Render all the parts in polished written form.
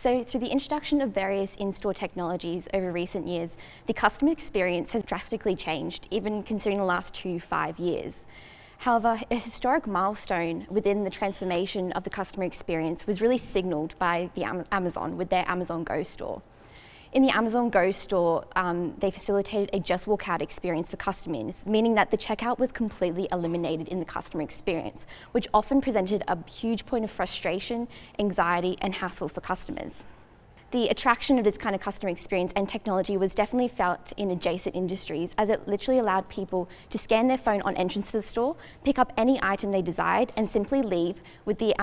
So through the introduction of various in-store technologies over recent years, the customer experience has drastically changed, even considering the last 5 years. However, a historic milestone within the transformation of the customer experience was really signaled by Amazon with their Amazon Go store. In the Amazon Go store, they facilitated a just walk out experience for customers, meaning that the checkout was completely eliminated in the customer experience, which often presented a huge point of frustration, anxiety, and hassle for customers. The attraction of this kind of customer experience and technology was definitely felt in adjacent industries, as it literally allowed people to scan their phone on entrance to the store, pick up any item they desired, and simply leave with the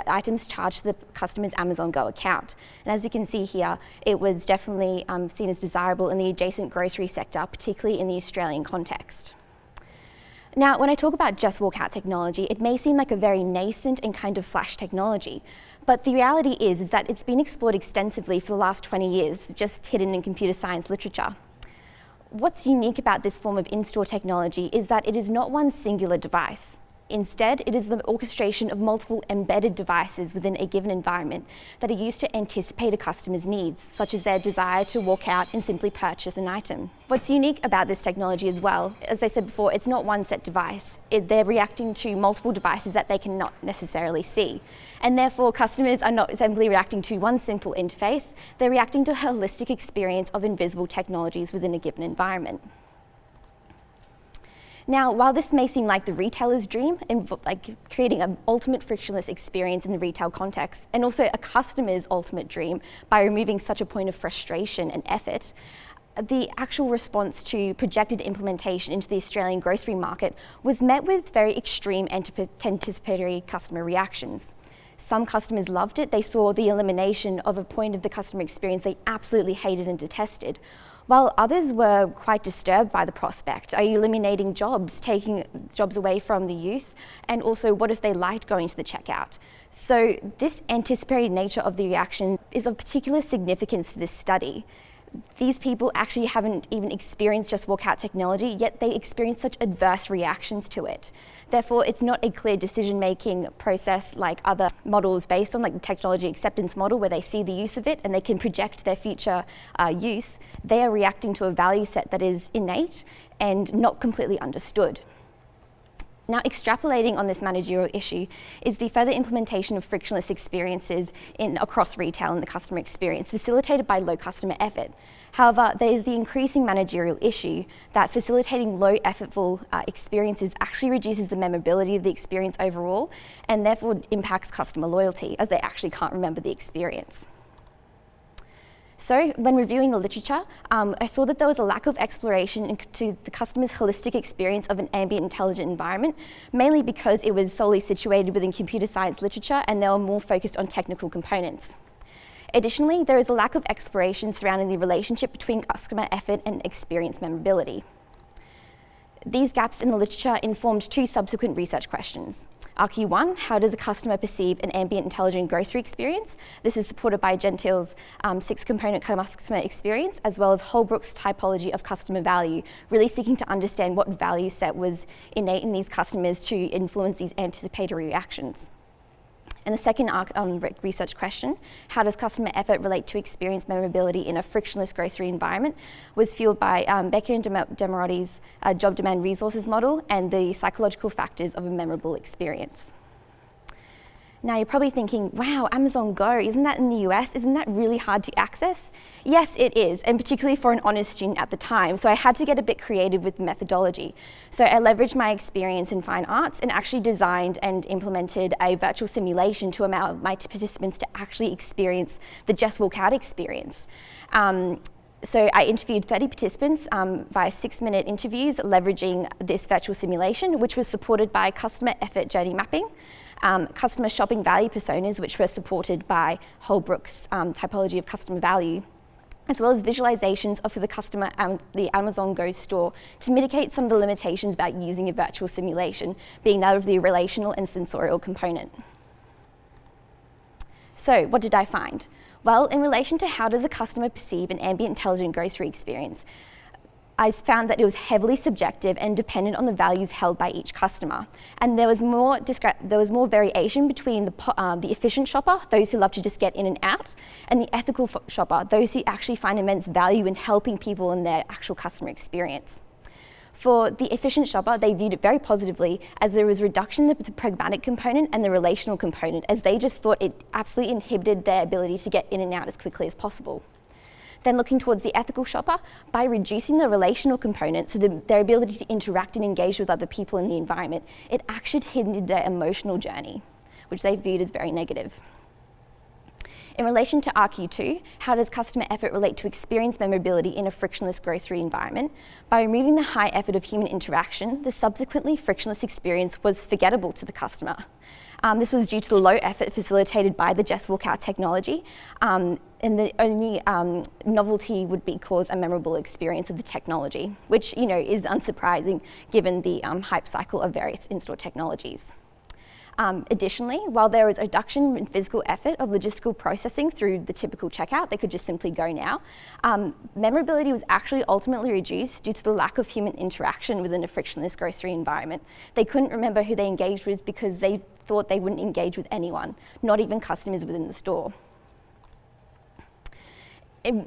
items charged to the customer's Amazon Go account. And as we can see here, it was definitely seen as desirable in the adjacent grocery sector, particularly in the Australian context. Now, when I talk about just walk out technology, it may seem like a very nascent and kind of flash technology, but the reality is that it's been explored extensively for the last 20 years, just hidden in computer science literature. What's unique about this form of in-store technology is that it is not one singular device. Instead, it is the orchestration of multiple embedded devices within a given environment that are used to anticipate a customer's needs, such as their desire to walk out and simply purchase an item. What's unique about this technology as well, as I said before, it's not one set device. They're reacting to multiple devices that they cannot necessarily see. And therefore, customers are not simply reacting to one simple interface, they're reacting to a holistic experience of invisible technologies within a given environment. Now, while this may seem like the retailer's dream, like creating an ultimate frictionless experience in the retail context, and also a customer's ultimate dream by removing such a point of frustration and effort, the actual response to projected implementation into the Australian grocery market was met with very extreme anticipatory customer reactions. Some customers loved it. They saw the elimination of a point of the customer experience they absolutely hated and detested, while others were quite disturbed by the prospect. Are you eliminating jobs, taking jobs away from the youth? And also, what if they liked going to the checkout? So this anticipatory nature of the reaction is of particular significance to this study. These people actually haven't even experienced just walk-out technology, yet they experience such adverse reactions to it. Therefore, it's not a clear decision-making process like other models based on, like the technology acceptance model, where they see the use of it and they can project their future use. They are reacting to a value set that is innate and not completely understood. Now, extrapolating on this managerial issue is the further implementation of frictionless experiences across retail and the customer experience, facilitated by low customer effort. However, there is the increasing managerial issue that facilitating low effortful experiences actually reduces the memorability of the experience overall, and therefore impacts customer loyalty, as they actually can't remember the experience. So when reviewing the literature, I saw that there was a lack of exploration into the customer's holistic experience of an ambient intelligent environment, mainly because it was solely situated within computer science literature and they were more focused on technical components. Additionally, there is a lack of exploration surrounding the relationship between customer effort and experience memorability. These gaps in the literature informed 2 subsequent research questions. RQ1, how does a customer perceive an ambient intelligent grocery experience? This is supported by Gentile's 6-component customer experience, as well as Holbrook's typology of customer value, really seeking to understand what value set was innate in these customers to influence these anticipatory reactions. And the second research question, how does customer effort relate to experience memorability in a frictionless grocery environment, was fueled by Becker and Demarotti's job demand resources model and the psychological factors of a memorable experience. Now you're probably thinking, wow, Amazon Go, isn't that in the US? Isn't that really hard to access? Yes, it is, and particularly for an honors student at the time. So I had to get a bit creative with the methodology. So I leveraged my experience in fine arts and actually designed and implemented a virtual simulation to allow my participants to actually experience the Just Walk Out experience. So I interviewed 30 participants via 6-minute interviews, leveraging this virtual simulation, which was supported by customer effort journey mapping, customer shopping value personas, which were supported by Holbrook's typology of customer value, as well as visualizations of the Amazon Go store to mitigate some of the limitations about using a virtual simulation, being that of the relational and sensorial component. So what did I find? Well, in relation to how does a customer perceive an ambient intelligent grocery experience, I found that it was heavily subjective and dependent on the values held by each customer. And there was more variation between the efficient shopper, those who love to just get in and out, and the ethical shopper, those who actually find immense value in helping people in their actual customer experience. For the efficient shopper, they viewed it very positively as there was reduction in the pragmatic component and the relational component, as they just thought it absolutely inhibited their ability to get in and out as quickly as possible. Then looking towards the ethical shopper, by reducing the relational component, so their ability to interact and engage with other people in the environment, it actually hindered their emotional journey, which they viewed as very negative. In relation to RQ2, how does customer effort relate to experience memorability in a frictionless grocery environment? By removing the high effort of human interaction, the subsequently frictionless experience was forgettable to the customer. This was due to the low effort facilitated by the Just Walk Out technology, and the only novelty would be cause a memorable experience of the technology, which is unsurprising given the hype cycle of various in-store technologies. Additionally, while there was a reduction in physical effort of logistical processing through the typical checkout, they could just simply go now, memorability was actually ultimately reduced due to the lack of human interaction within a frictionless grocery environment. They couldn't remember who they engaged with because they thought they wouldn't engage with anyone, not even customers within the store.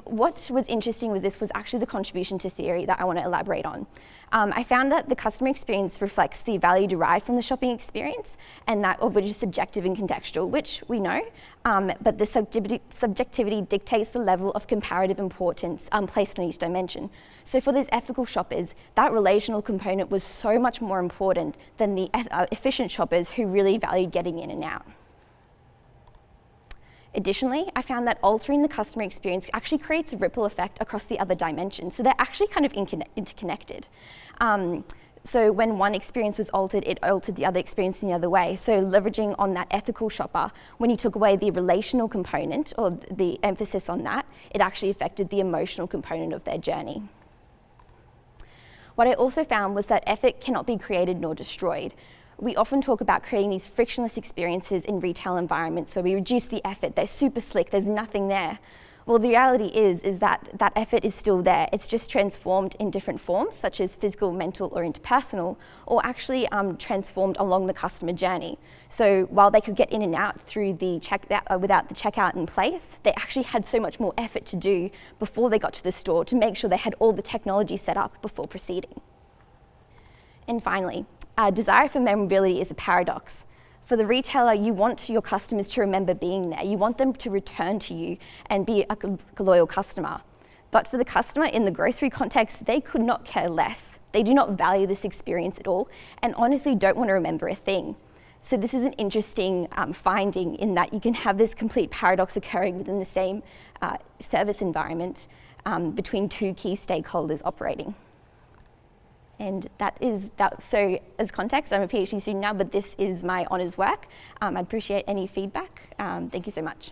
What was interesting was actually the contribution to theory that I want to elaborate on. I found that the customer experience reflects the value derived from the shopping experience, and that of which is subjective and contextual, which we know, but the subjectivity dictates the level of comparative importance placed on each dimension. So for those ethical shoppers, that relational component was so much more important than the efficient shoppers who really valued getting in and out. Additionally, I found that altering the customer experience actually creates a ripple effect across the other dimensions. So they're actually kind of interconnected. So when one experience was altered, it altered the other experience in the other way. So leveraging on that ethical shopper, when you took away the relational component or the emphasis on that, it actually affected the emotional component of their journey. What I also found was that effort cannot be created nor destroyed. We often talk about creating these frictionless experiences in retail environments where we reduce the effort, they're super slick, there's nothing there. Well, the reality is that that effort is still there. It's just transformed in different forms, such as physical, mental, or interpersonal, or actually transformed along the customer journey. So while they could get in and out through the without the checkout in place, they actually had so much more effort to do before they got to the store to make sure they had all the technology set up before proceeding. And finally, desire for memorability is a paradox. For the retailer, you want your customers to remember being there. You want them to return to you and be a loyal customer. But for the customer in the grocery context, they could not care less. They do not value this experience at all and honestly don't want to remember a thing. So this is an interesting finding in that you can have this complete paradox occurring within the same service environment between two key stakeholders operating. And so as context, I'm a PhD student now, but this is my honours work. I'd appreciate any feedback. Thank you so much.